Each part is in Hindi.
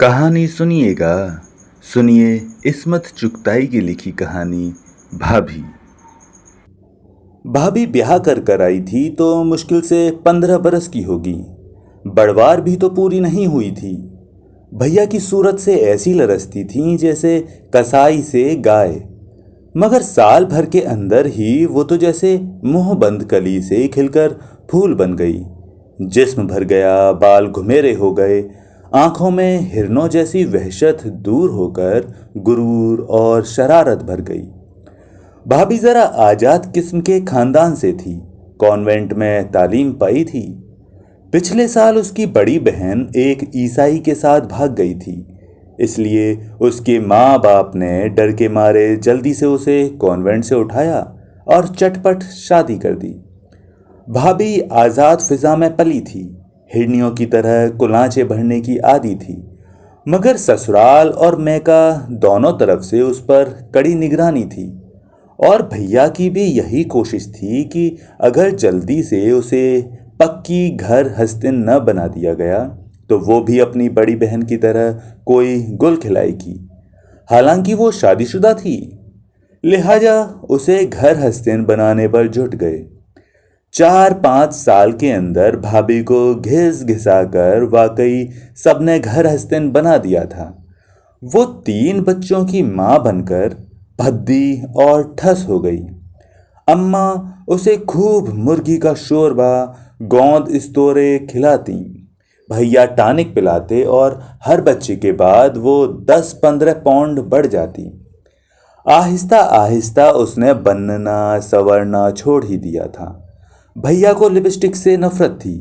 कहानी सुनिएगा। सुनिए इस्मत चुगताई की लिखी कहानी भाभी। भाभी ब्याह कर आई थी तो मुश्किल से 15 बरस की होगी। बड़वार भी तो पूरी नहीं हुई थी। भैया की सूरत से ऐसी लरसती थी जैसे कसाई से गाय, मगर साल भर के अंदर ही वो तो जैसे मुंह बंद कली से खिलकर फूल बन गई। जिस्म भर गया, बाल घुमेरे हो गए, आंखों में हिरनों जैसी वहशत दूर होकर गुरूर और शरारत भर गई। भाभी जरा आजाद किस्म के खानदान से थी, कॉन्वेंट में तालीम पाई थी। पिछले साल उसकी बड़ी बहन एक ईसाई के साथ भाग गई थी, इसलिए उसके माँ बाप ने डर के मारे जल्दी से उसे कॉन्वेंट से उठाया और चटपट शादी कर दी। भाभी आज़ाद फिजा में पली थी, हिरनियों की तरह कुलांचे भरने की आदी थी, मगर ससुराल और मैका दोनों तरफ से उस पर कड़ी निगरानी थी। और भैया की भी यही कोशिश थी कि अगर जल्दी से उसे पक्की घर हस्तिन न बना दिया गया तो वो भी अपनी बड़ी बहन की तरह कोई गुल खिलाएगी। हालांकि वो शादीशुदा थी, लिहाजा उसे घर हस्तिन बनाने पर जुट गए। 4-5 साल के अंदर भाभी को घिस घिसा कर वाकई सबने घर हस्तिन बना दिया था। वो 3 बच्चों की माँ बनकर भद्दी और ठस हो गई। अम्मा उसे खूब मुर्गी का शोरबा, गोंद इस्तोरे खिलाती, भैया टानिक पिलाते और हर बच्चे के बाद वो 10-15 पाउंड बढ़ जाती। आहिस्ता आहिस्ता उसने बनना संवरना छोड़ ही दिया था। भैया को लिपस्टिक से नफरत थी।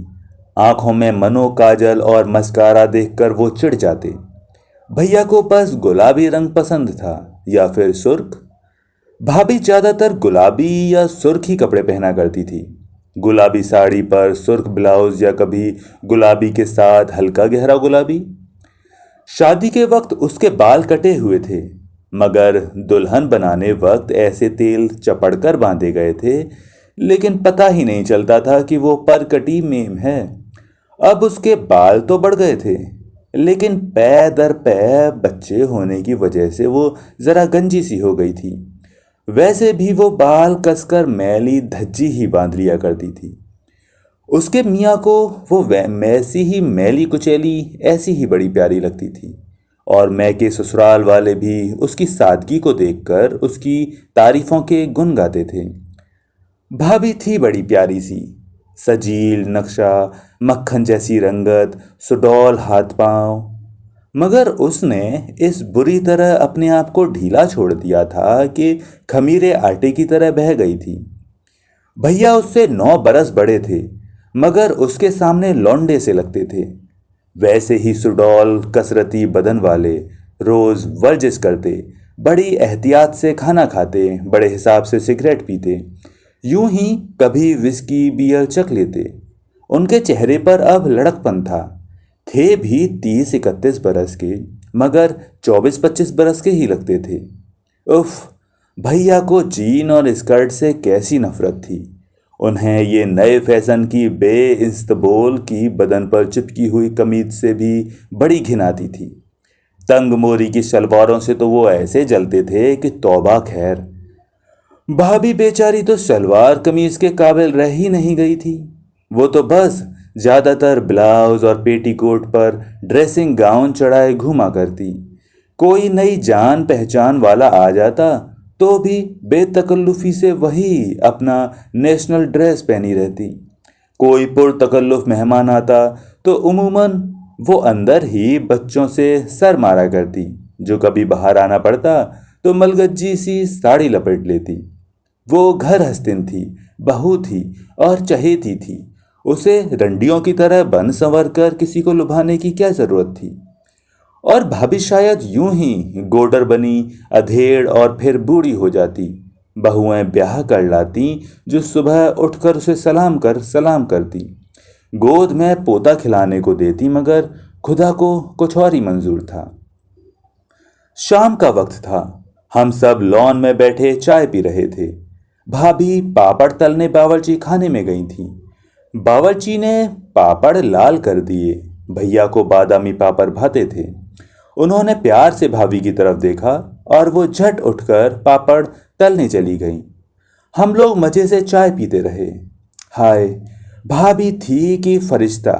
आंखों में मनो काजल और मस्कारा देखकर वो चिढ़ जाते। भैया को बस गुलाबी रंग पसंद था या फिर सुर्ख। भाभी ज्यादातर गुलाबी या सुर्ख ही कपड़े पहना करती थी। गुलाबी साड़ी पर सुर्ख ब्लाउज या कभी गुलाबी के साथ हल्का गहरा गुलाबी। शादी के वक्त उसके बाल कटे हुए थे, मगर दुल्हन बनाने वक्त ऐसे तेल चपड़कर बांधे गए थे, लेकिन पता ही नहीं चलता था कि वो परकटी मेम है। अब उसके बाल तो बढ़ गए थे, लेकिन पै दर पै बच्चे होने की वजह से वो जरा गंजी सी हो गई थी। वैसे भी वो बाल कसकर मैली धज्जी ही बांध लिया करती थी। उसके मियाँ को वो वैसी ही मैली कुचैली ऐसी ही बड़ी प्यारी लगती थी, और मैं के ससुराल वाले भी उसकी सादगी को देखकर उसकी तारीफों के गुण गाते थे। भाभी थी बड़ी प्यारी सी, सजील नक्शा, मक्खन जैसी रंगत, सुडौल हाथ पांव, मगर उसने इस बुरी तरह अपने आप को ढीला छोड़ दिया था कि खमीरे आटे की तरह बह गई थी। भैया उससे 9 बरस बड़े थे, मगर उसके सामने लौंडे से लगते थे। वैसे ही सुडौल कसरती बदन वाले, रोज वर्जिश करते, बड़ी एहतियात से खाना खाते, बड़े हिसाब से सिगरेट पीते, यूं ही कभी विस्की बियर चख लेते। उनके चेहरे पर अब लड़कपन था। थे भी 30-31 बरस के, मगर 24-25 बरस के ही लगते थे। उफ, भैया को जीन और स्कर्ट से कैसी नफरत थी। उन्हें ये नए फैशन की बेइस्तबोल की बदन पर चिपकी हुई कमीज से भी बड़ी घिन आती थी। तंग मोरी की शलवारों से तो वो ऐसे जलते थे कि तौबा खैर। भाभी बेचारी तो सलवार कमीज के काबिल रह ही नहीं गई थी। वो तो बस ज्यादातर ब्लाउज और पेटीकोट पर ड्रेसिंग गाउन चढ़ाए घूमा करती। कोई नई जान पहचान वाला आ जाता तो भी बेतकल्लुफी से वही अपना नेशनल ड्रेस पहनी रहती। कोई पुरतकल्लुफ मेहमान आता तो उमूमन वो अंदर ही बच्चों से सर मारा करती। जो कभी बाहर आना पड़ता तो मलगज्जी सी साड़ी लपेट लेती। वो घर हस्तिन थी, बहू थी और चहेती थी। उसे रंडियों की तरह बन संवर कर किसी को लुभाने की क्या जरूरत थी। और भाभी शायद यूं ही गोडर बनी, अधेड़ और फिर बूढ़ी हो जाती। बहुएं ब्याह कर लाती जो सुबह उठकर उसे सलाम करती, गोद में पोता खिलाने को देती, मगर खुदा को कुछ और ही मंजूर था। शाम का वक्त था। हम सब लॉन में बैठे चाय पी रहे थे। भाभी पापड़ तलने बावर्ची खाने में गई थी। बावर्ची ने पापड़ लाल कर दिए। भैया को बादामी पापड़ भाते थे। उन्होंने प्यार से भाभी की तरफ देखा और वो झट उठकर पापड़ तलने चली गईं। हम लोग मजे से चाय पीते रहे। हाय, भाभी थी कि फरिश्ता।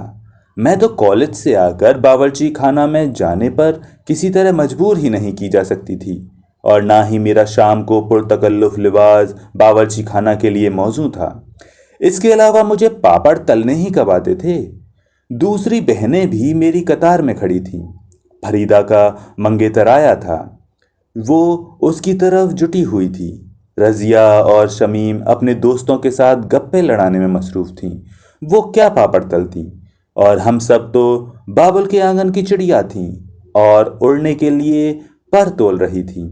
मैं तो कॉलेज से आकर बावर्ची खाना में जाने पर किसी तरह मजबूर ही नहीं की जा सकती थी, और ना ही मेरा शाम को पुरतकल्लुफ लिबास बावर्ची खाना के लिए मौजू था। इसके अलावा मुझे पापड़ तलने ही कब आते थे। दूसरी बहनें भी मेरी कतार में खड़ी थीं। फरीदा का मंगेतर आया था, वो उसकी तरफ जुटी हुई थी। रजिया और शमीम अपने दोस्तों के साथ गप्पे लड़ाने में मसरूफ थीं। वो क्या पापड़ तलती, और हम सब तो बाबुल के आंगन की चिड़िया थीं और उड़ने के लिए पर तोल रही थीं।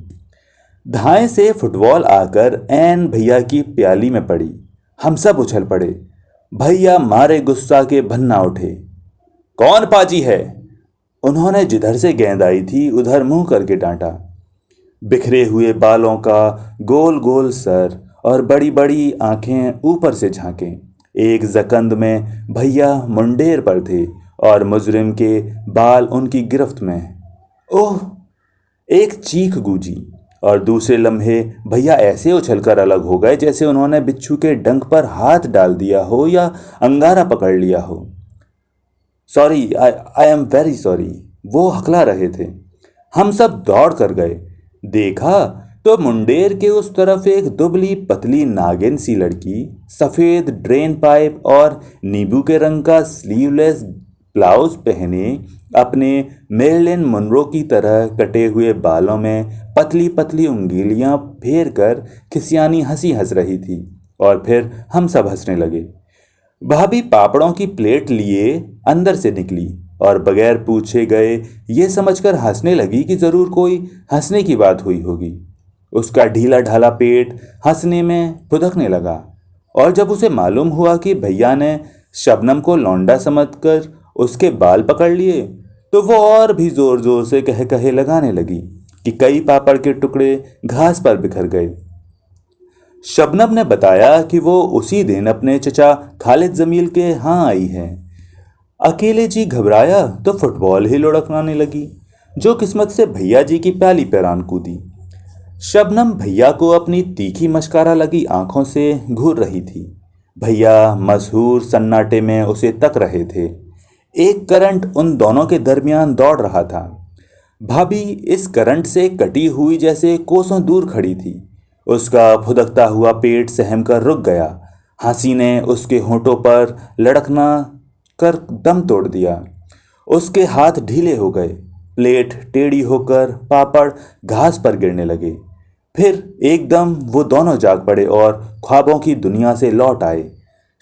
धाएं से फुटबॉल आकर ऐन भैया की प्याली में पड़ी। हम सब उछल पड़े। भैया मारे गुस्सा के भन्ना उठे। कौन पाजी है? उन्होंने जिधर से गेंद आई थी उधर मुंह करके डांटा। बिखरे हुए बालों का गोल गोल सर और बड़ी बड़ी आंखें ऊपर से झांकें। एक जकंद में भैया मुंडेर पर थे और मुजरिम के बाल उनकी गिरफ्त में। ओह! एक चीख गूंजी और दूसरे लम्हे भैया ऐसे उछलकर अलग हो गए जैसे उन्होंने बिच्छू के डंक पर हाथ डाल दिया हो या अंगारा पकड़ लिया हो। Sorry, I am very sorry, वो हकला रहे थे। हम सब दौड़ कर गए। देखा तो मुंडेर के उस तरफ एक दुबली पतली नागिन सी लड़की सफेद ड्रेन पाइप और नींबू के रंग का स्लीवलेस ब्लाउज पहने अपने मेरिलिन मनरो की तरह कटे हुए बालों में पतली पतली उंगलियां फेर कर खिसियानी हंसी हंस रही थी, और फिर हम सब हंसने लगे। भाभी पापड़ों की प्लेट लिए अंदर से निकली और बगैर पूछे गए ये समझकर हंसने लगी कि जरूर कोई हंसने की बात हुई होगी। उसका ढीला ढाला पेट हंसने में फुदकने लगा, और जब उसे मालूम हुआ कि भैया ने शबनम को लौंडा समझकर उसके बाल पकड़ लिए तो वो और भी जोर जोर से कह कहे लगाने लगी कि कई पापड़ के टुकड़े घास पर बिखर गए। शबनम ने बताया कि वो उसी दिन अपने चचा खालिद जमील के यहाँ आई है। अकेले जी घबराया तो फुटबॉल ही लुढ़कने लगी, जो किस्मत से भैया जी की प्याली पैरान कूदी। शबनम भैया को अपनी तीखी मशकारा लगी आंखों से घूर रही थी। भैया मशहूर सन्नाटे में उसे तक रहे थे। एक करंट उन दोनों के दरमियान दौड़ रहा था। भाभी इस करंट से कटी हुई जैसे कोसों दूर खड़ी थी। उसका फुदकता हुआ पेट सहम कर रुक गया। हंसी ने उसके होठों पर लड़कना कर दम तोड़ दिया। उसके हाथ ढीले हो गए। प्लेट टेढ़ी होकर पापड़ घास पर गिरने लगे। फिर एकदम वो दोनों जाग पड़े और ख्वाबों की दुनिया से लौट आए।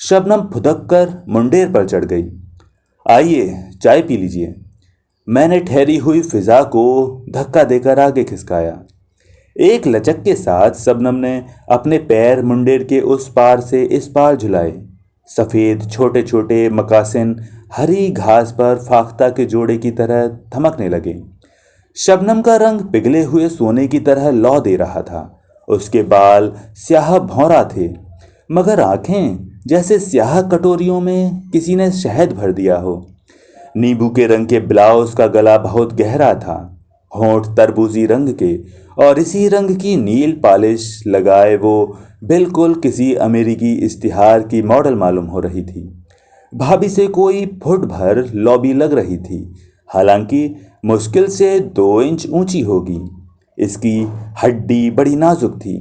शबनम फुदक कर मुंडेर पर चढ़ गई। आइए चाय पी लीजिए। मैंने ठहरी हुई फिजा को धक्का देकर आगे खिसकाया। एक लचक के साथ शबनम ने अपने पैर मुंडेर के उस पार से इस पार झुलाए। सफ़ेद छोटे छोटे मकासिन हरी घास पर फाख्ता के जोड़े की तरह थमकने लगे। शबनम का रंग पिघले हुए सोने की तरह लौ दे रहा था। उसके बाल स्याह भौरा थे, मगर आंखें जैसे स्याह कटोरियों में किसी ने शहद भर दिया हो। नींबू के रंग के ब्लाउज का गला बहुत गहरा था, होंठ तरबूजी रंग के, और इसी रंग की नील पॉलिश लगाए वो बिल्कुल किसी अमेरिकी इश्तिहार की मॉडल मालूम हो रही थी। भाभी से कोई फुट भर लॉबी लग रही थी, हालांकि मुश्किल से 2 इंच ऊंची होगी। इसकी हड्डी बड़ी नाजुक थी,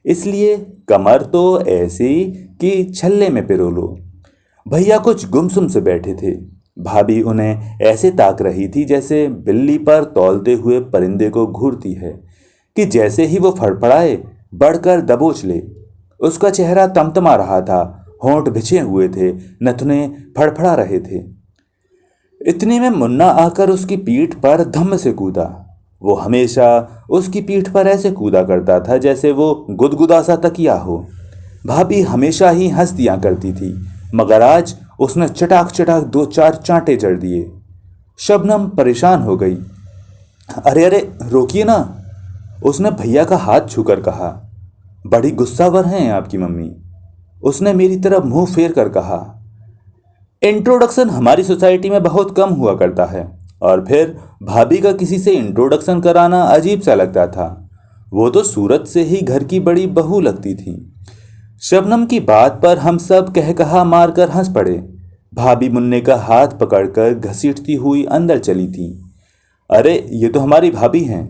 इसलिए कमर तो ऐसी कि छल्ले में पिरो लो। भैया कुछ गुमसुम से बैठे थे। भाभी उन्हें ऐसे ताक रही थी जैसे बिल्ली पर तौलते हुए परिंदे को घूरती है, कि जैसे ही वो फड़फड़ाए बढ़कर दबोच ले। उसका चेहरा तमतमा रहा था, होंठ भिजे हुए थे, नथुने फड़फड़ा रहे थे। इतने में मुन्ना आकर उसकी पीठ पर धम्म से कूदा। वो हमेशा उसकी पीठ पर ऐसे कूदा करता था जैसे वो गुदगुदा सा तकिया हो। भाभी हमेशा ही हंस दिया करती थी, मगर आज उसने चटाक चटाक 2-4 चांटे जड़ दिए। शबनम परेशान हो गई। अरे अरे रोकिए ना, उसने भैया का हाथ छूकर कहा। बड़ी गुस्सावर हैं आपकी मम्मी, उसने मेरी तरफ मुंह फेर कर कहा। इंट्रोडक्शन हमारी सोसाइटी में बहुत कम हुआ करता है, और फिर भाभी का किसी से इंट्रोडक्शन कराना अजीब सा लगता था। वो तो सूरत से ही घर की बड़ी बहू लगती थी। शबनम की बात पर हम सब कहकहा मारकर हंस पड़े। भाभी मुन्ने का हाथ पकड़कर घसीटती हुई अंदर चली थी। अरे ये तो हमारी भाभी हैं।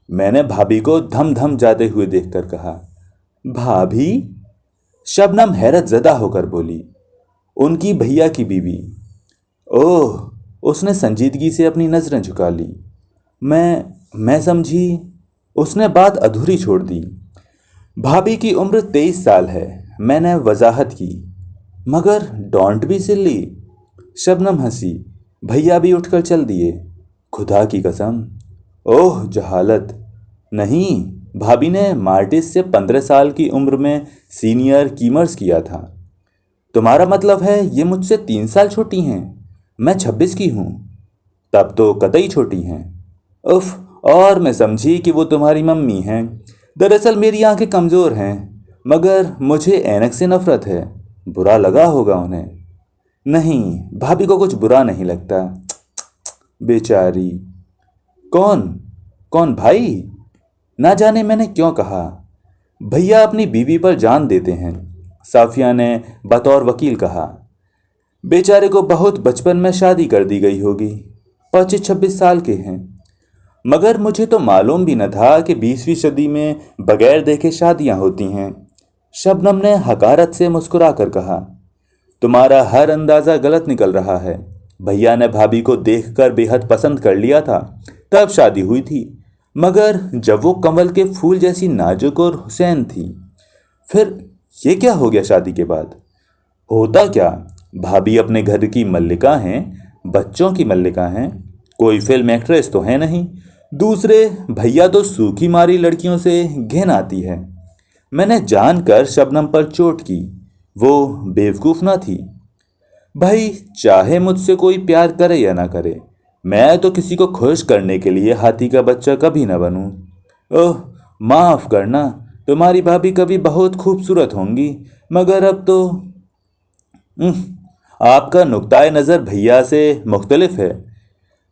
मैंने भाभी को धम धम जाते हुए देखकर कहा। भाभी? शबनम हैरत ज़दा होकर बोली। उनकी भैया की बीवी। ओह, उसने संजीदगी से अपनी नज़रें झुका ली। मैं समझी। उसने बात अधूरी छोड़ दी। भाभी की उम्र 23 साल है, मैंने वजाहत की। मगर डॉन्ट बी सिल्ली। शबनम हंसी। भैया भी उठकर चल दिए। खुदा की कसम। ओह जहालत। नहीं, भाभी ने मार्टिस से 15 साल की उम्र में सीनियर कीमर्स किया था। तुम्हारा मतलब है ये मुझसे 3 साल छोटी हैं? मैं 26 की हूँ। तब तो कतई छोटी हैं। उफ, और मैं समझी कि वो तुम्हारी मम्मी हैं। दरअसल मेरी आंखें कमज़ोर हैं, मगर मुझे ऐनक से नफरत है। बुरा लगा होगा उन्हें। नहीं, भाभी को कुछ बुरा नहीं लगता। बेचारी। कौन? कौन भाई? ना जाने मैंने क्यों कहा। भैया अपनी बीवी पर जान देते हैं, साफिया ने बतौर वकील कहा। बेचारे को बहुत बचपन में शादी कर दी गई होगी। 25-26 साल के हैं। मगर मुझे तो मालूम भी न था कि 20वीं सदी में बगैर देखे शादियां होती हैं। शबनम ने हकारत से मुस्कुरा कर कहा। तुम्हारा हर अंदाज़ा गलत निकल रहा है। भैया ने भाभी को देखकर बेहद पसंद कर लिया था, तब शादी हुई थी। मगर जब वो कमल के फूल जैसी नाजुक और हुसैन थी, फिर ये क्या हो गया शादी के बाद? होता क्या, भाभी अपने घर की मल्लिका हैं, बच्चों की मल्लिका हैं, कोई फिल्म एक्ट्रेस तो है नहीं। दूसरे, भैया तो सूखी मारी लड़कियों से घिन आती है। मैंने जानकर शबनम पर चोट की। वो बेवकूफ़ ना थी। भाई, चाहे मुझसे कोई प्यार करे या ना करे, मैं तो किसी को खुश करने के लिए हाथी का बच्चा कभी ना बनूं। ओह, माफ़ करना, तुम्हारी भाभी कभी बहुत खूबसूरत होंगी, मगर अब तो आपका नुक्ताए नज़र भैया से मुख्तलिफ है।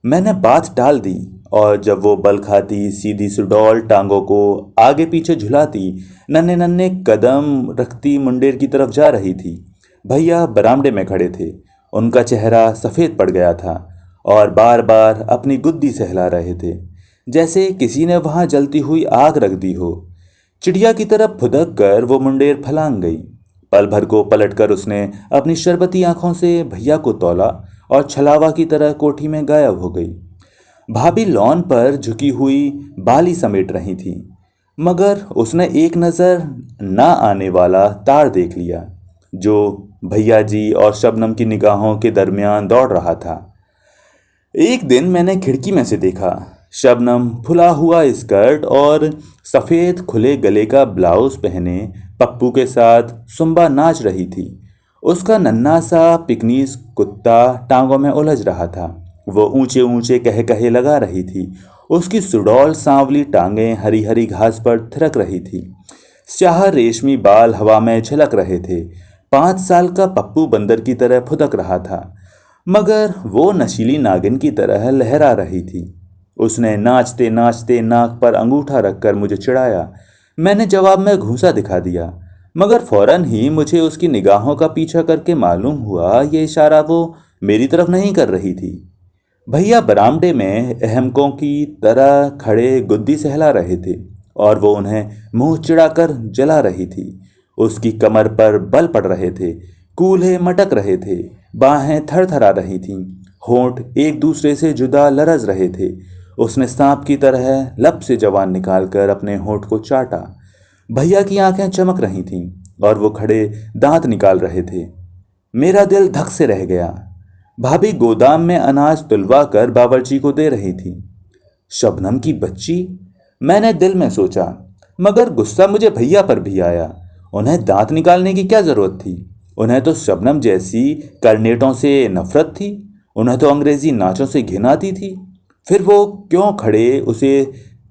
मैंने बात टाल दी, और जब वो बल खाती सीधी सुडौल टांगों को आगे पीछे झुलाती नन्हे नन्हे कदम रखती मुंडेर की तरफ जा रही थी। भैया बरामदे में खड़े थे। उनका चेहरा सफ़ेद पड़ गया था और बार बार अपनी गुद्दी सहला रहे थे, जैसे किसी ने वहां जलती हुई आग रख दी हो। चिड़िया की तरफ फुदक कर वो मुंडेर फलांग गई। पल भर को पलटकर उसने अपनी शरबती आंखों से भैया को तौला और छलावा की तरह कोठी में गायब हो गई। भाभी लॉन पर झुकी हुई बाली समेट रही थी, मगर उसने एक नज़र ना आने वाला तार देख लिया, जो भैया जी और शबनम की निगाहों के दरमियान दौड़ रहा था। एक दिन मैंने खिड़की में से देखा। शबनम फुला हुआ स्कर्ट और सफ़ेद खुले गले का ब्लाउज पहने पप्पू के साथ सुम्बा नाच रही थी। उसका नन्हा सा पिकनीज कुत्ता टांगों में उलझ रहा था। वो ऊंचे ऊंचे कह कहे लगा रही थी। उसकी सुडौल सांवली टांगें हरी हरी घास पर थिरक रही थी। स्याह रेशमी बाल हवा में झलक रहे थे। 5 साल का पप्पू बंदर की तरह फुदक रहा था, मगर वो नशीली नागिन की तरह लहरा रही थी। उसने नाचते नाचते नाक पर अंगूठा रखकर मुझे चिढ़ाया। मैंने जवाब में घूंसा दिखा दिया, मगर फौरन ही मुझे उसकी निगाहों का पीछा करके मालूम हुआ ये इशारा वो मेरी तरफ नहीं कर रही थी। भैया बरामदे में अहमकों की तरह खड़े गुद्दी सहला रहे थे और वो उन्हें मुंह चिढ़ाकर जला रही थी। उसकी कमर पर बल पड़ रहे थे, कूल्हे मटक रहे थे, बाहें थरथरा रही थीं, होंठ एक दूसरे से जुदा लरज रहे थे। उसने सांप की तरह लब से जवान निकालकर अपने होंठ को चाटा। भैया की आंखें चमक रही थीं और वो खड़े दांत निकाल रहे थे। मेरा दिल धक से रह गया। भाभी गोदाम में अनाज तुलवा कर बावर्ची को दे रही थी। शबनम की बच्ची, मैंने दिल में सोचा, मगर गुस्सा मुझे भैया पर भी आया। उन्हें दांत निकालने की क्या जरूरत थी? उन्हें तो शबनम जैसी करनेटों से नफरत थी। उन्हें तो अंग्रेजी नाचों से घिन आती थी। फिर वो क्यों खड़े उसे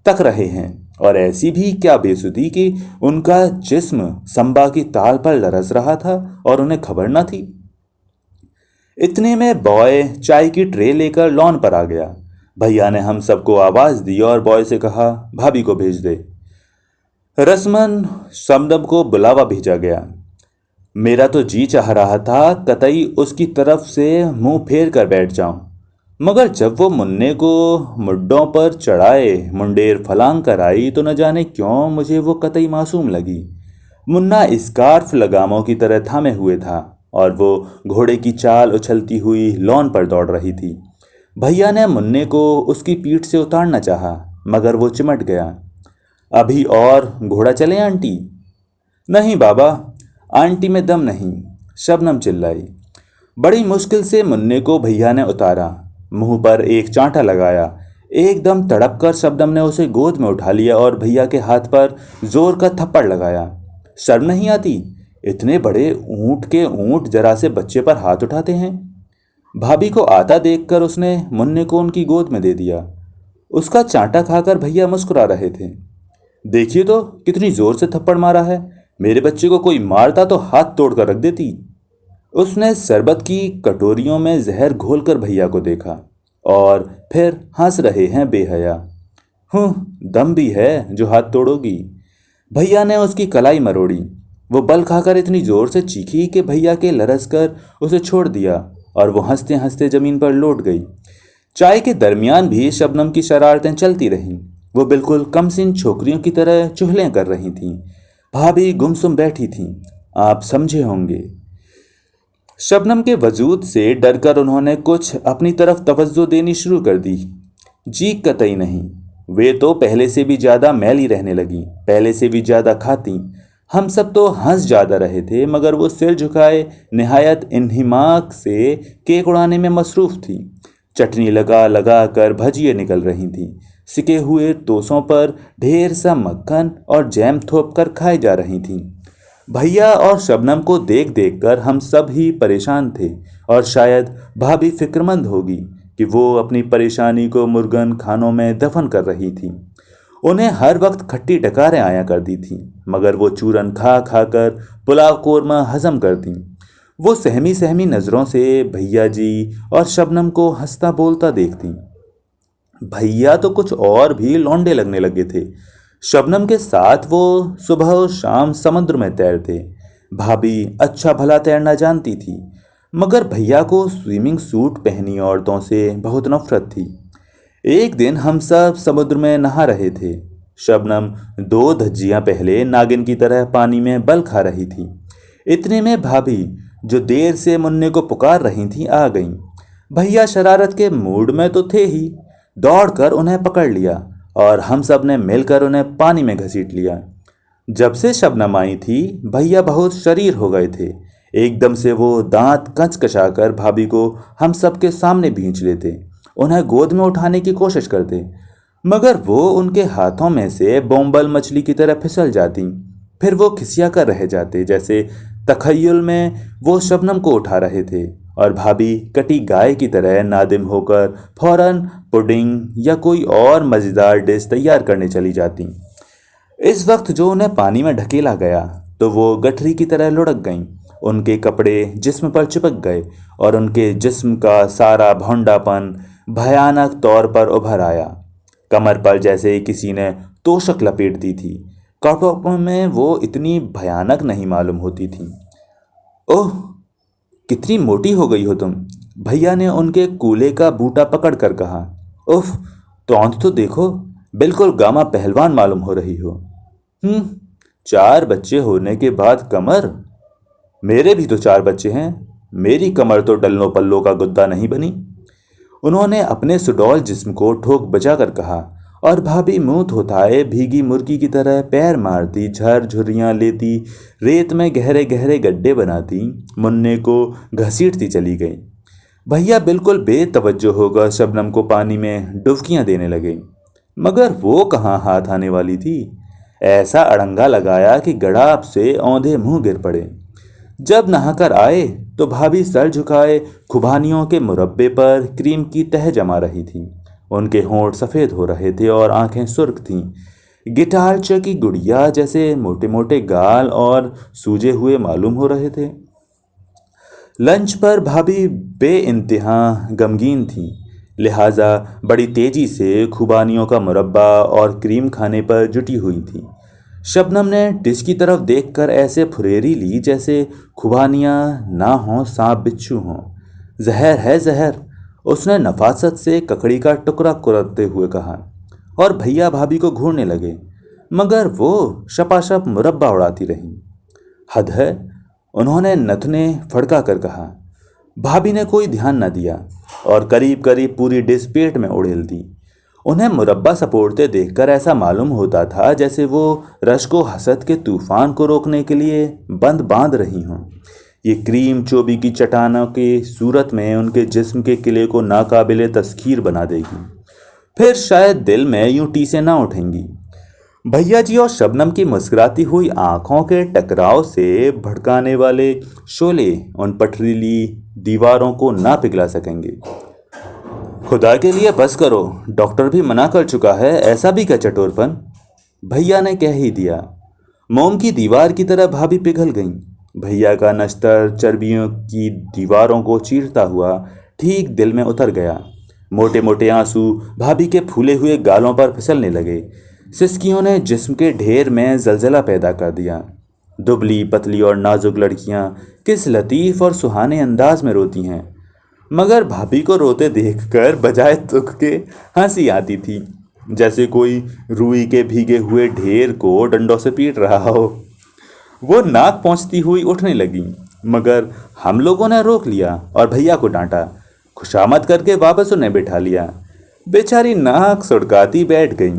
तक रहे हैं? और ऐसी भी क्या बेसुधी कि उनका जिस्म संबा की ताल पर लरस रहा था और उन्हें खबर न थी। इतने में बॉय चाय की ट्रे लेकर लॉन पर आ गया। भैया ने हम सबको आवाज़ दी और बॉय से कहा, भाभी को भेज दे। रस्मन शबनम को बुलावा भेजा गया। मेरा तो जी चाह रहा था कतई उसकी तरफ से मुंह फेर कर बैठ जाऊं, मगर जब वो मुन्ने को मुड्डों पर चढ़ाए मुंडेर फलांग कर आई तो न जाने क्यों मुझे वो कतई मासूम लगी। मुन्ना स्कार्फ लगामों की तरह थामे हुए था और वो घोड़े की चाल उछलती हुई लॉन पर दौड़ रही थी। भैया ने मुन्ने को उसकी पीठ से उतारना चाहा, मगर वो चिमट गया। अभी और घोड़ा चले आंटी? नहीं बाबा, आंटी में दम नहीं, शबनम चिल्लाई। बड़ी मुश्किल से मुन्ने को भैया ने उतारा, मुंह पर एक चांटा लगाया। एकदम तड़प कर शबनम ने उसे गोद में उठा लिया और भैया के हाथ पर जोर का थप्पड़ लगाया। शर्म नहीं आती? इतने बड़े ऊंट के ऊंट जरा से बच्चे पर हाथ उठाते हैं। भाभी को आता देखकर उसने मुन्ने को उनकी गोद में दे दिया। उसका चांटा खाकर भैया मुस्कुरा रहे थे। देखिए तो कितनी जोर से थप्पड़ मारा है, मेरे बच्चे को कोई मारता तो हाथ तोड़कर रख देती। उसने शरबत की कटोरियों में जहर घोलकर भैया को देखा और फिर हंस रहे हैं बेहया। दम भी है जो हाथ तोड़ोगी। भैया ने उसकी कलाई मरोड़ी। वो बल खाकर इतनी जोर से चीखी कि भैया के लरस कर उसे छोड़ दिया और वो हंसते हंसते जमीन पर लौट गई। चाय के दरमियान भी शबनम की शरारतें चलती रहीं। वो बिल्कुल कमसिन छोकरियों की तरह चुहलें कर रही थीं। भाभी गुमसुम बैठी थीं, आप समझे होंगे। शबनम के वजूद से डरकर उन्होंने कुछ अपनी तरफ तवज्जो देनी शुरू कर दी। जी कतई नहीं, वे तो पहले से भी ज़्यादा मैली रहने लगी, पहले से भी ज़्यादा खाती। हम सब तो हंस ज़्यादा रहे थे, मगर वो सिर झुकाए निहायत इन्हिमाक से केक उड़ाने में मसरूफ़ थी। चटनी लगा लगा कर भजिए निकल रही थीं। सिके हुए तोसों पर ढेर सा मक्खन और जैम थोप कर खाई जा रही थीं। भैया और शबनम को देख देख कर हम सब ही परेशान थे और शायद भाभी फिक्रमंद होगी कि वो अपनी परेशानी को मुर्गन खानों में दफन कर रही थी। उन्हें हर वक्त खट्टी डकारें आया करती थीं, मगर वो चूरन खा खा कर पुलाव कोरमा हजम करती। वो सहमी सहमी नज़रों से भैया जी और शबनम को हंसता बोलता देखती। भैया तो कुछ और भी लौंडे लगने लगे थे। शबनम के साथ वो सुबह और शाम समुद्र में तैरते। भाभी अच्छा भला तैरना जानती थी, मगर भैया को स्विमिंग सूट पहनी औरतों से बहुत नफरत थी। एक दिन हम सब समुद्र में नहा रहे थे। शबनम 2 धज्जियां पहले नागिन की तरह पानी में बल खा रही थी। इतने में भाभी, जो देर से मुन्ने को पुकार रही थी, आ गईं। भैया शरारत के मूड में तो थे ही, दौड़कर उन्हें पकड़ लिया और हम सब ने मिलकर उन्हें पानी में घसीट लिया। जब से शबनम आई थी, भैया बहुत शरीर हो गए थे। एकदम से वो दांत कचकचाकर भाभी को हम सबके सामने भींच लेते, उन्हें गोद में उठाने की कोशिश करते, मगर वो उनके हाथों में से बोंबल मछली की तरह फिसल जाती। फिर वो खिसिया कर रह जाते, जैसे तखय्युल में वो शबनम को उठा रहे थे और भाभी कटी गाय की तरह नादिम होकर फौरन पुडिंग या कोई और मज़ेदार डिश तैयार करने चली जाती। इस वक्त जो उन्हें पानी में ढकेला गया तो वो गठरी की तरह लुढ़क गईं। उनके कपड़े जिस्म पर चिपक गए और उनके जिस्म का सारा भौंडापन भयानक तौर पर उभर आया। कमर पर जैसे किसी ने तोशक लपेट दी थी। कपड़ों में वो इतनी भयानक नहीं मालूम होती थी। ओह, कितनी मोटी हो गई हो तुम, भैया ने उनके कूले का बूटा पकड़ कर कहा। उफ, तौंद तो देखो, बिल्कुल गामा पहलवान मालूम हो रही हो। 4 बच्चे होने के बाद कमर? मेरे भी तो 4 बच्चे हैं, मेरी कमर तो डल्लो पल्लो का गुद्दा नहीं बनी। उन्होंने अपने सुडौल जिस्म को ठोक बजाकर कहा और भाभी मुंह धोताए भीगी मुर्गी की तरह पैर मारती, झर झुर्रियाँ लेती, रेत में गहरे गहरे गड्ढे बनाती, मुन्ने को घसीटती चली गई। भैया बिल्कुल बेतवज्जो होकर शबनम को पानी में डुबकियां देने लगे, मगर वो कहाँ हाथ आने वाली थी। ऐसा अड़ंगा लगाया कि गड़ाप से औंधे मुंह गिर पड़े। जब नहाकर आए तो भाभी सर झुकाए खुबानियों के मुरब्बे पर क्रीम की तह जमा रही थी। उनके होंठ सफ़ेद हो रहे थे और आंखें सुर्ख थीं। गिटार की गुड़िया जैसे मोटे मोटे गाल और सूजे हुए मालूम हो रहे थे। लंच पर भाभी बेइंतहा गमगीन थी। लिहाजा बड़ी तेजी से खुबानियों का मुरब्बा और क्रीम खाने पर जुटी हुई थी। शबनम ने डिश की तरफ देखकर ऐसे फुरेरी ली जैसे खुबानियाँ ना हों, सांप बिच्छू हों। जहर है जहर, उसने नफासत से ककड़ी का टुकड़ा कुरदते हुए कहा, और भैया भाभी को घूरने लगे, मगर वो शपाशप मुरब्बा उड़ाती रहीं। हद है, उन्होंने नथने फड़का कर कहा। भाभी ने कोई ध्यान न दिया और करीब करीब पूरी डिश पेट में उड़ेल दी। उन्हें मुरब्बा सपोड़ते देखकर ऐसा मालूम होता था जैसे वो रश्को हसद के तूफान को रोकने के लिए बंद बांध रही हों। ये क्रीम चोबी की चट्टानों की सूरत में उनके जिस्म के किले को नाकाबिले तस्खीर बना देगी। फिर शायद दिल में यूं टीसें ना उठेंगी। भैया जी और शबनम की मुस्कुराती हुई आंखों के टकराव से भड़काने वाले शोले उन पथरीली दीवारों को ना पिघला सकेंगे। खुदा के लिए बस करो, डॉक्टर भी मना कर चुका है, ऐसा भी क्या चटोरपन। भैया ने कह ही दिया। मोम की दीवार की तरह भाभी पिघल गईं। भैया का नश्तर चर्बियों की दीवारों को चीरता हुआ ठीक दिल में उतर गया। मोटे मोटे आंसू भाभी के फूले हुए गालों पर फिसलने लगे। सिसकियों ने जिस्म के ढेर में जलजला पैदा कर दिया। दुबली पतली और नाजुक लड़कियां किस लतीफ़ और सुहाने अंदाज में रोती हैं, मगर भाभी को रोते देखकर बजाय दुख के हंसी आती थी, जैसे कोई रुई के भीगे हुए ढेर को डंडों से पीट रहा हो। वो नाक पहुंचती हुई उठने लगी, मगर हम लोगों ने रोक लिया और भैया को डांटा। खुशामद करके वापस उन्हें बिठा लिया। बेचारी नाक सुड़काती बैठ गई,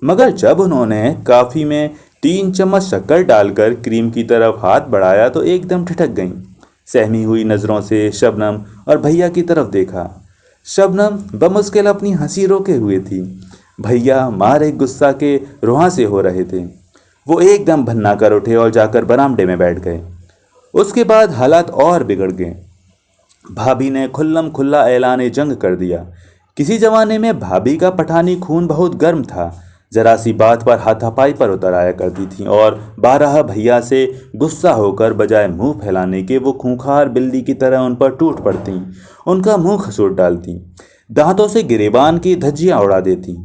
मगर जब उन्होंने काफ़ी में 3 चम्मच शक्कर डालकर क्रीम की तरफ हाथ बढ़ाया तो एकदम ठिठक गईं। सहमी हुई नज़रों से शबनम और भैया की तरफ देखा। शबनम बमुश्किल अपनी हंसी रोके हुए थी। भैया मारे गुस्सा के रुहांसे हो रहे थे। वो एकदम भन्ना कर उठे और जाकर बरामदे में बैठ गए। उसके बाद हालात और बिगड़ गए। भाभी ने खुल्लम खुल्ला ऐलान जंग कर दिया। किसी जमाने में भाभी का पठानी खून बहुत गर्म था, जरा सी बात पर हाथापाई पर उतर आया करती थी और 12 भैया से गुस्सा होकर बजाय मुंह फैलाने के वो खूंखार बिल्ली की तरह उन पर टूट पड़ती, उनका मुंह खसूट डालती, दांतों से गिरेबान की धज्जियां उड़ा देती।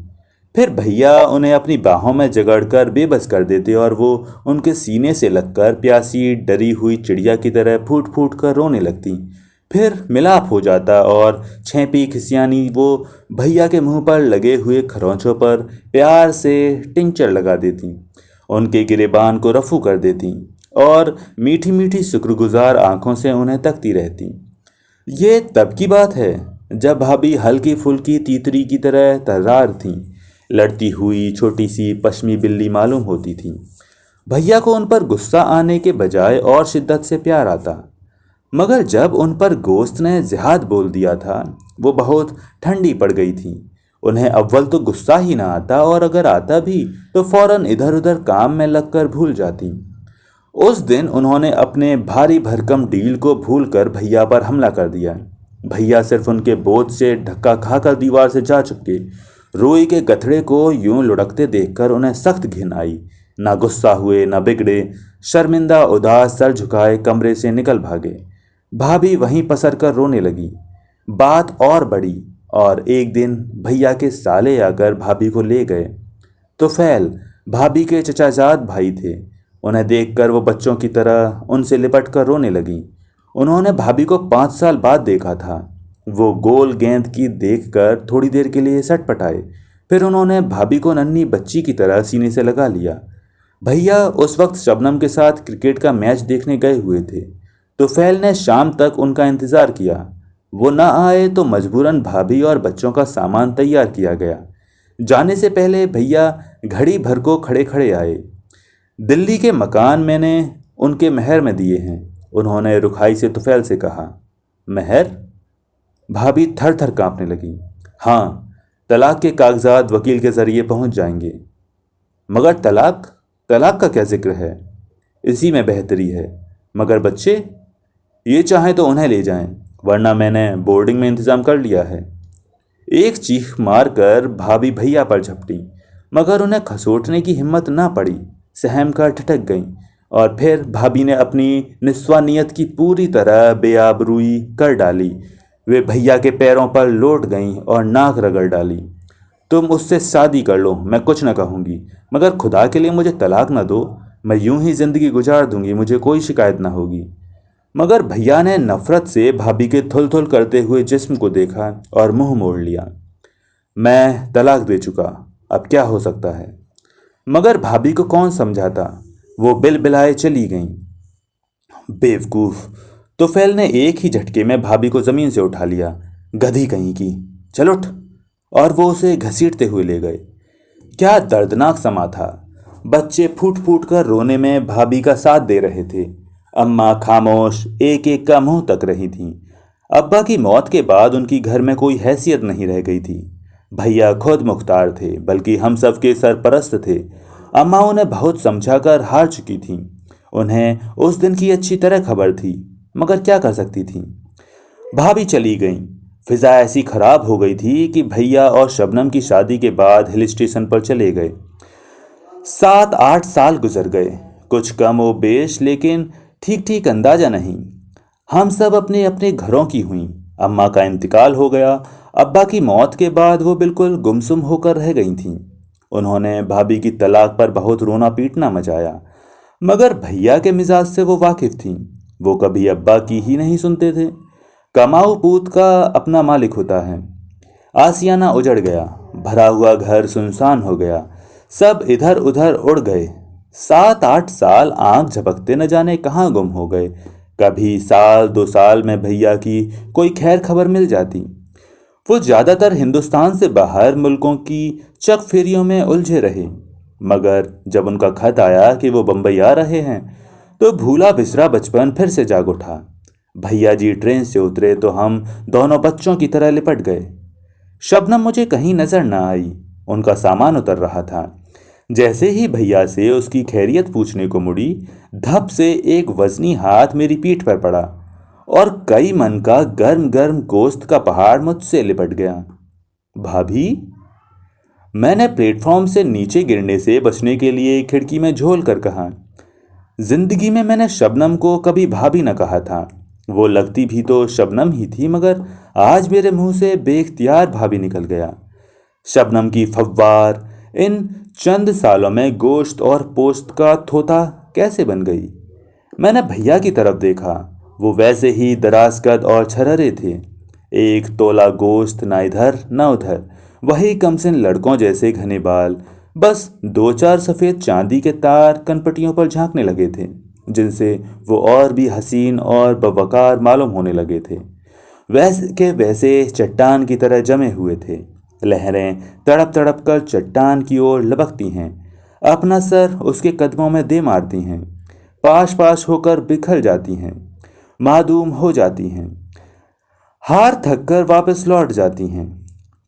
फिर भैया उन्हें अपनी बाहों में जकड़कर बेबस कर देते और वो उनके सीने से लगकर प्यासी डरी हुई चिड़िया की तरह फूट फूट कर रोने लगती। फिर मिलाप हो जाता और छेपी खिसियानी वो भैया के मुंह पर लगे हुए खरोंचों पर प्यार से टिंचर लगा देती, उनके गिरेबान को रफू कर देती और मीठी मीठी शुक्रगुजार आंखों से उन्हें तकती रहती। ये तब की बात है जब भाभी हल्की फुल्की तीतरी की तरह तर्रार थीं, लड़ती हुई छोटी सी पश्मी बिल्ली मालूम होती थी। भैया को उन पर गुस्सा आने के बजाय और शिद्दत से प्यार आता, मगर जब उन पर गोश्त ने जिहाद बोल दिया था वो बहुत ठंडी पड़ गई थी। उन्हें अव्वल तो गुस्सा ही ना आता और अगर आता भी तो फौरन इधर उधर काम में लगकर भूल जाती। उस दिन उन्होंने अपने भारी भरकम डील को भूलकर भैया पर हमला कर दिया। भैया सिर्फ उनके बोझ से धक्का खाकर दीवार से जा चुके। रोई के गथड़े को यूं लुढ़कते देखकर उन्हें सख्त घिन आई। ना गुस्सा हुए ना बिगड़े, शर्मिंदा उदास सर झुकाए कमरे से निकल भागे। भाभी वहीं पसर कर रोने लगी। बात और बढ़ी और एक दिन भैया के साले आकर भाभी को ले गए। तुफैल भाभी के चचाजाद भाई थे। उन्हें देखकर वो बच्चों की तरह उनसे लिपट कर रोने लगी। उन्होंने भाभी को 5 साल बाद देखा था। वो गोल गेंद की देखकर थोड़ी देर के लिए सटपटाए, फिर उन्होंने भाभी को नन्ही बच्ची की तरह सीने से लगा लिया। भैया उस वक्त शबनम के साथ क्रिकेट का मैच देखने गए हुए थे। तुफैल ने शाम तक उनका इंतज़ार किया। वो न आए तो मजबूरन भाभी और बच्चों का सामान तैयार किया गया। जाने से पहले भैया घड़ी भर को खड़े खड़े आए। दिल्ली के मकान मैंने उनके महर में दिए हैं, उन्होंने रुखाई से तुफैल से कहा। महर? भाभी थर थर कांपने लगी। हाँ, तलाक के कागजात वकील के जरिए पहुंच जाएंगे। मगर तलाक? तलाक का क्या जिक्र है? इसी में बेहतरी है। मगर बच्चे? ये चाहें तो उन्हें ले जाएं, वरना मैंने बोर्डिंग में इंतज़ाम कर लिया है। एक चीख मारकर भाभी भैया पर झपटी, मगर उन्हें खसोटने की हिम्मत ना पड़ी। सहम कर ठिठक गईं और फिर भाभी ने अपनी निस्वानियत की पूरी तरह बेआबरूई कर डाली। वे भैया के पैरों पर लौट गईं और नाक रगड़ डाली। तुम उससे शादी कर लो, मैं कुछ न कहूँगी, मगर खुदा के लिए मुझे तलाक न दो। मैं यूं ही जिंदगी गुजार दूंगी, मुझे कोई शिकायत न होगी। मगर भैया ने नफरत से भाभी के थुल थुल करते हुए जिस्म को देखा और मुंह मोड़ लिया। मैं तलाक दे चुका, अब क्या हो सकता है। मगर भाभी को कौन समझाता, वो बिल बिलाए चली गईं। बेवकूफ। तुफैल ने एक ही झटके में भाभी को जमीन से उठा लिया। गधी कहीं की, चल उठ। और वो उसे घसीटते हुए ले गए। क्या दर्दनाक समा था। बच्चे फूट फूट कर रोने में भाभी का साथ दे रहे थे। अम्मा खामोश एक एक का मुंह तक रही थीं। अब्बा की मौत के बाद उनकी घर में कोई हैसियत नहीं रह गई थी। भैया खुद मुख्तार थे, बल्कि हम सब के सरपरस्त थे। अम्मा उन्हें बहुत समझाकर हार चुकी थीं। उन्हें उस दिन की अच्छी तरह खबर थी, मगर क्या कर सकती थीं। भाभी चली गईं। फिजा ऐसी खराब हो गई थी कि भैया और शबनम की शादी के बाद हिल स्टेशन पर चले गए। 7-8 साल गुजर गए, कुछ कम व बेश, लेकिन ठीक ठीक अंदाजा नहीं। हम सब अपने अपने घरों की हुईं। अम्मा का इंतकाल हो गया। अब्बा की मौत के बाद वो बिल्कुल गुमसुम होकर रह गई थीं। उन्होंने भाभी की तलाक पर बहुत रोना पीटना मचाया, मगर भैया के मिजाज से वो वाकिफ थीं। वो कभी अब्बा की ही नहीं सुनते थे। कमाऊ पूत का अपना मालिक होता है। आसियाना उजड़ गया। भरा हुआ घर सुनसान हो गया। सब इधर उधर उड़ गए। 7-8 साल आंख झपकते न जाने कहाँ गुम हो गए। कभी साल 2 साल में भैया की कोई खैर खबर मिल जाती। वो ज्यादातर हिंदुस्तान से बाहर मुल्कों की चक फेरियों में उलझे रहे। मगर जब उनका खत आया कि वो बम्बई आ रहे हैं, तो भूला बिसरा बचपन फिर से जाग उठा। भैया जी ट्रेन से उतरे तो हम दोनों बच्चों की तरह लिपट गए। शबनम मुझे कहीं नजर न आई। उनका सामान उतर रहा था। जैसे ही भैया से उसकी खैरियत पूछने को मुड़ी, धप से एक वजनी हाथ मेरी पीठ पर पड़ा और कई मन का गर्म गर्म गोश्त का पहाड़ मुझसे लिपट गया। भाभी। मैंने प्लेटफॉर्म से नीचे गिरने से बचने के लिए खिड़की में झोल कर कहा। जिंदगी में मैंने शबनम को कभी भाभी न कहा था। वो लगती भी तो शबनम ही थी, मगर आज मेरे मुंह से बेख्तियार भाभी निकल गया। शबनम की फव्वार इन चंद सालों में गोश्त और पोस्त का थोथा कैसे बन गई। मैंने भैया की तरफ देखा। वो वैसे ही दराज कद और छरहरे थे। एक तोला गोश्त ना इधर ना उधर, वही कमसिन लड़कों जैसे घने बाल। बस 2-4 सफ़ेद चांदी के तार कनपटियों पर झांकने लगे थे, जिनसे वो और भी हसीन और बवकार मालूम होने लगे थे। वैसे के वैसे चट्टान की तरह जमे हुए थे। लहरें तड़प तड़प कर चट्टान की ओर लपकती हैं, अपना सर उसके कदमों में दे मारती हैं, पाश पाश होकर बिखर जाती हैं, मादूम हो जाती हैं, हार थक कर वापस लौट जाती हैं।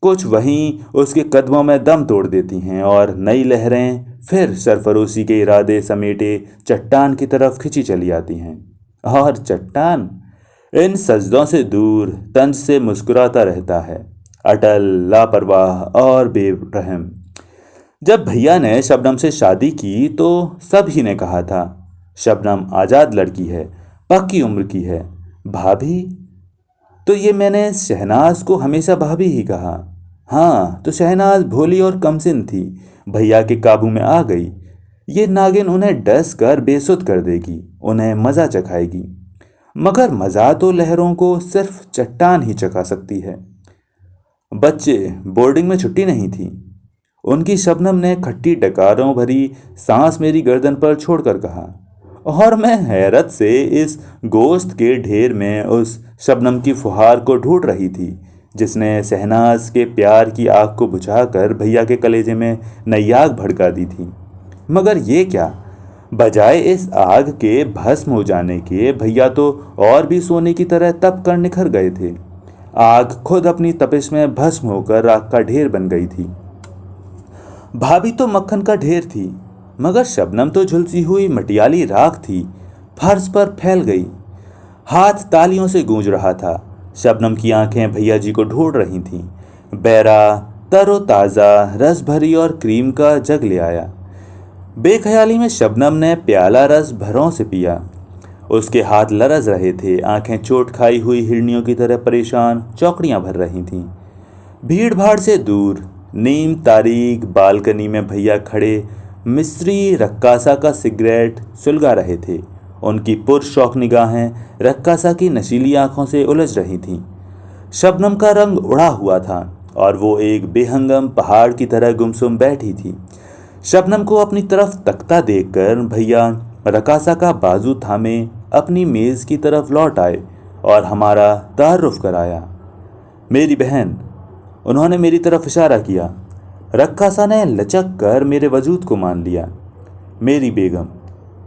कुछ वहीं उसके कदमों में दम तोड़ देती हैं और नई लहरें फिर सरफरोशी के इरादे समेटे चट्टान की तरफ खिंची चली आती हैं। और चट्टान इन सजदों से दूर तंज से मुस्कुराता रहता है, अटल, लापरवाह और बेरहम। जब भैया ने शबनम से शादी की तो सब ही ने कहा था, शबनम आज़ाद लड़की है, पक्की उम्र की है। भाभी, तो ये मैंने शहनाज को हमेशा भाभी ही कहा। हाँ, तो शहनाज भोली और कमसिन थी, भैया के काबू में आ गई। ये नागिन उन्हें डस कर बेसुध कर देगी, उन्हें मज़ा चखाएगी। मगर मज़ा तो लहरों को सिर्फ चट्टान ही चखा सकती है। बच्चे, बोर्डिंग में छुट्टी नहीं थी। उनकी शबनम ने खट्टी डकारों भरी सांस मेरी गर्दन पर छोड़कर कहा, और मैं हैरत से इस गोश्त के ढेर में उस शबनम की फुहार को ढूंढ रही थी, जिसने शहनाज के प्यार की आग को बुझाकर भैया के कलेजे में नई आग भड़का दी थी। मगर ये क्या, बजाय इस आग के भस्म हो जाने के, भैया तो और भी सोने की तरह तप कर निखर गए थे। आग खुद अपनी तपिश में भस्म होकर राख का ढेर बन गई थी। भाभी तो मक्खन का ढेर थी, मगर शबनम तो झुलसी हुई मटियाली राख थी, फर्श पर फैल गई। हाथ तालियों से गूंज रहा था। शबनम की आंखें भैया जी को ढूंढ रही थीं। बैरा तरोताज़ा रस भरी और क्रीम का जग ले आया। बेख्याली में शबनम ने प्याला रस भरों से पिया। उसके हाथ लरज रहे थे, आंखें चोट खाई हुई हिरनियों की तरह परेशान चौकड़ियां भर रही थीं। भीड़ भाड़ से दूर नीम तारीक बालकनी में भैया खड़े मिस्री रक्कासा का सिगरेट सुलगा रहे थे। उनकी पुरशौक निगाहें रक्कासा की नशीली आंखों से उलझ रही थीं। शबनम का रंग उड़ा हुआ था और वो एक बेहंगम पहाड़ की तरह गुमसुम बैठी थी। शबनम को अपनी तरफ तकता देखकर भैया रकासा का बाजू थामे अपनी मेज की तरफ लौट आए और हमारा तारुफ कराया। मेरी बहन, उन्होंने मेरी तरफ इशारा किया। रक्कासा ने लचक कर मेरे वजूद को मान लिया। मेरी बेगम,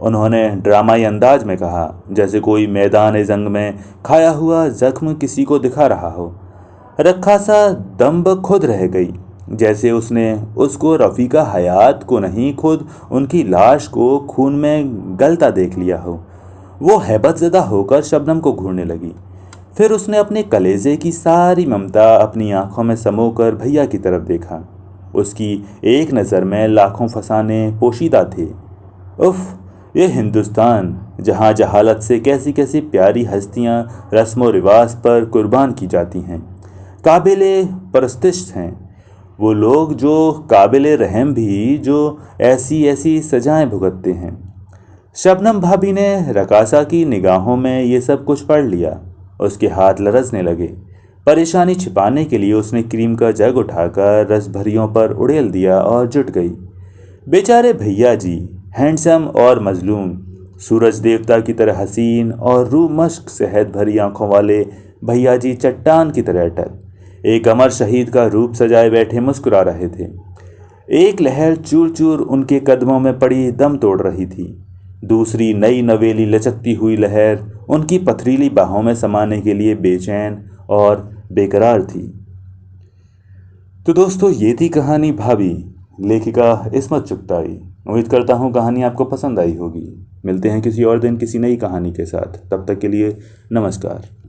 उन्होंने ड्रामाई अंदाज में कहा, जैसे कोई मैदान जंग में खाया हुआ जख्म किसी को दिखा रहा हो। रक्कासा दम्ब खुद रह गई, जैसे उसने उसको रफ़ीका हयात को नहीं, खुद उनकी लाश को खून में गलता देख लिया हो। वो हैबतज़दा होकर शबनम को घूरने लगी। फिर उसने अपने कलेजे की सारी ममता अपनी आंखों में समोकर भैया की तरफ देखा। उसकी एक नज़र में लाखों फसाने पोशीदा थे। उफ, ये हिंदुस्तान जहाँ जहालत से कैसी कैसी प्यारी हस्तियाँ रस्म व रिवाज पर कुर्बान की जाती हैं। काबिले परस्तिश हैं वो लोग जो काबिले रहम भी, जो ऐसी ऐसी सजाएं भुगतते हैं। शबनम भाभी ने रकासा की निगाहों में ये सब कुछ पढ़ लिया। उसके हाथ लरजने लगे। परेशानी छिपाने के लिए उसने क्रीम का जग उठाकर रसभरियों पर उड़ेल दिया और जुट गई। बेचारे भैया जी, हैंडसम और मजलूम, सूरज देवता की तरह हसीन और रूह मश्क शहद भरी आंखों वाले भैया जी चट्टान की तरह अटल, एक अमर शहीद का रूप सजाए बैठे मुस्कुरा रहे थे। एक लहर चूर चूर उनके कदमों में पड़ी दम तोड़ रही थी। दूसरी नई नवेली लचकती हुई लहर उनकी पथरीली बाहों में समाने के लिए बेचैन और बेकरार थी। तो दोस्तों, ये थी कहानी भाभी, लेखिका इस्मत चुगताई। उम्मीद करता हूँ कहानी आपको पसंद आई होगी। मिलते हैं किसी और दिन किसी नई कहानी के साथ। तब तक के लिए नमस्कार।